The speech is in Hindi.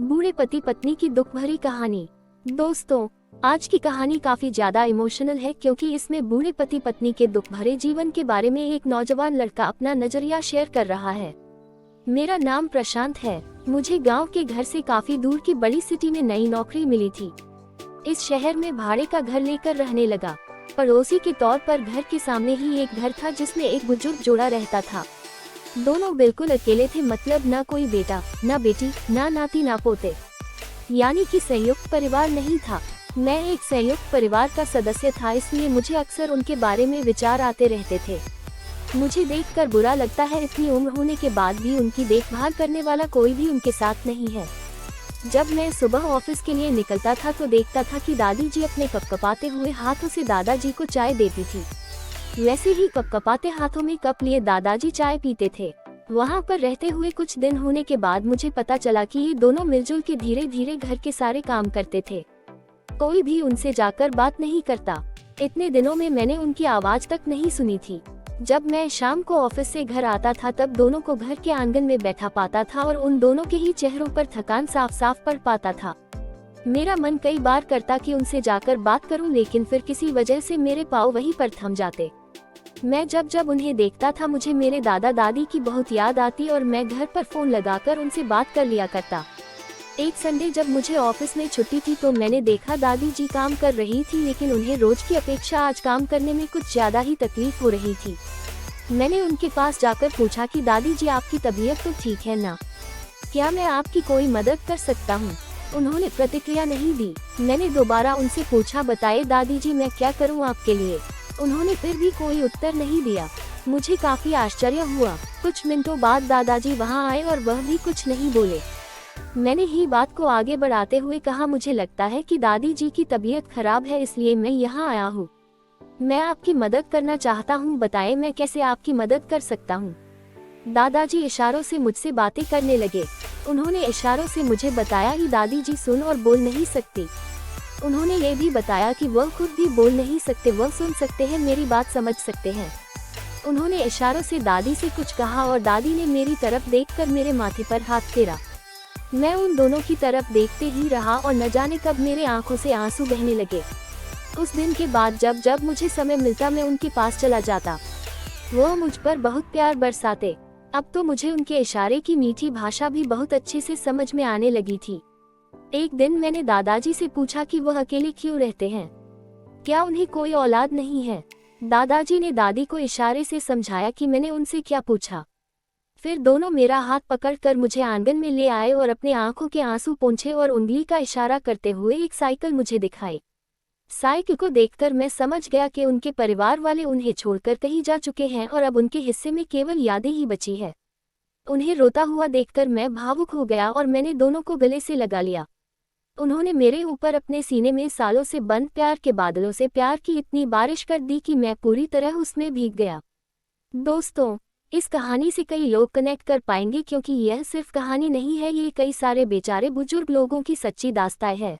बूढ़े पति पत्नी की दुख भरी कहानी। दोस्तों, आज की कहानी काफी ज्यादा इमोशनल है क्योंकि इसमें बूढ़े पति पत्नी के दुख भरे जीवन के बारे में एक नौजवान लड़का अपना नजरिया शेयर कर रहा है। मेरा नाम प्रशांत है। मुझे गांव के घर से काफी दूर की बड़ी सिटी में नई नौकरी मिली थी। इस शहर में भाड़े का घर लेकर रहने लगा। पड़ोसी के तौर पर घर के सामने ही एक घर था जिसमें एक बुजुर्ग जोड़ा रहता था। दोनों बिल्कुल अकेले थे, मतलब ना कोई बेटा, ना बेटी, ना नाती, ना पोते, यानी कि संयुक्त परिवार नहीं था। मैं एक संयुक्त परिवार का सदस्य था, इसलिए मुझे अक्सर उनके बारे में विचार आते रहते थे। मुझे देखकर बुरा लगता है, इतनी उम्र होने के बाद भी उनकी देखभाल करने वाला कोई भी उनके साथ नहीं है। जब मैं सुबह ऑफिस के लिए निकलता था तो देखता था कि दादी जी अपने कपकपाते हुए हाथों से दादाजी को चाय देती थी। वैसे ही कपकपाते हाथों में कप लिए दादाजी चाय पीते थे। वहाँ पर रहते हुए कुछ दिन होने के बाद मुझे पता चला कि ये दोनों मिलजुल के धीरे धीरे घर के सारे काम करते थे। कोई भी उनसे जाकर बात नहीं करता। इतने दिनों में मैंने उनकी आवाज तक नहीं सुनी थी। जब मैं शाम को ऑफिस से घर आता था तब दोनों को घर के आंगन में बैठा पाता था और उन दोनों के ही चेहरों पर थकान साफ साफ पड़ पाता था। मेरा मन कई बार करता कि उनसे जाकर बात करूं, लेकिन फिर किसी वजह से मेरे पाँव वहीं पर थम जाते। मैं जब जब उन्हें देखता था मुझे मेरे दादा दादी की बहुत याद आती और मैं घर पर फोन लगाकर उनसे बात कर लिया करता। एक संडे जब मुझे ऑफिस में छुट्टी थी तो मैंने देखा दादी जी काम कर रही थी, लेकिन उन्हें रोज की अपेक्षा आज काम करने में कुछ ज्यादा ही तकलीफ हो रही थी। मैंने उनके पास जाकर पूछा कि दादी जी, आपकी तबीयत तो ठीक है ना? क्या मैं आपकी कोई मदद कर सकता हूँ? उन्होंने प्रतिक्रिया नहीं दी। मैंने दोबारा उनसे पूछा, बताए दादी जी, मैं क्या करूँ आपके लिए? उन्होंने फिर भी कोई उत्तर नहीं दिया। मुझे काफी आश्चर्य हुआ। कुछ मिनटों बाद दादाजी वहां आए और वह भी कुछ नहीं बोले। मैंने ही बात को आगे बढ़ाते हुए कहा, मुझे लगता है कि दादी जी की तबीयत खराब है, इसलिए मैं यहाँ आया हूँ। मैं आपकी मदद करना चाहता हूँ, बताएं मैं कैसे आपकी मदद कर सकता हूँ? दादाजी इशारों से मुझसे बातें करने लगे। उन्होंने इशारों से मुझे बताया कि दादी जी सुन और बोल नहीं सकती। उन्होंने ये भी बताया कि वह खुद भी बोल नहीं सकते, वह सुन सकते हैं, मेरी बात समझ सकते हैं। उन्होंने इशारों से दादी से कुछ कहा और दादी ने मेरी तरफ देखकर मेरे माथे पर हाथ फेरा। मैं उन दोनों की तरफ देखते ही रहा और न जाने कब मेरे आंखों से आंसू बहने लगे। उस दिन के बाद जब जब मुझे समय मिलता मैं उनके पास चला जाता। वह मुझ पर बहुत प्यार बरसाते। अब तो मुझे उनके इशारे की मीठी भाषा भी बहुत अच्छे से समझ में आने लगी थी। एक दिन मैंने दादाजी से पूछा कि वह अकेले क्यों रहते हैं, क्या उन्हें कोई औलाद नहीं है? दादाजी ने दादी को इशारे से समझाया कि मैंने उनसे क्या पूछा। फिर दोनों मेरा हाथ पकड़कर मुझे आंगन में ले आए और अपने आंखों के आंसू पोंछे और उंगली का इशारा करते हुए एक साइकिल मुझे दिखाई। साइकिल को देखकर मैं समझ गया कि उनके परिवार वाले उन्हें छोड़कर कहीं जा चुके हैं और अब उनके हिस्से में केवल यादें ही बची है। उन्हें रोता हुआ देखकर मैं भावुक हो गया और मैंने दोनों को गले से लगा लिया। उन्होंने मेरे ऊपर अपने सीने में सालों से बंद प्यार के बादलों से प्यार की इतनी बारिश कर दी कि मैं पूरी तरह उसमें भीग गया। दोस्तों, इस कहानी से कई लोग कनेक्ट कर पाएंगे क्योंकि यह सिर्फ कहानी नहीं है, ये कई सारे बेचारे बुजुर्ग लोगों की सच्ची दास्तान है।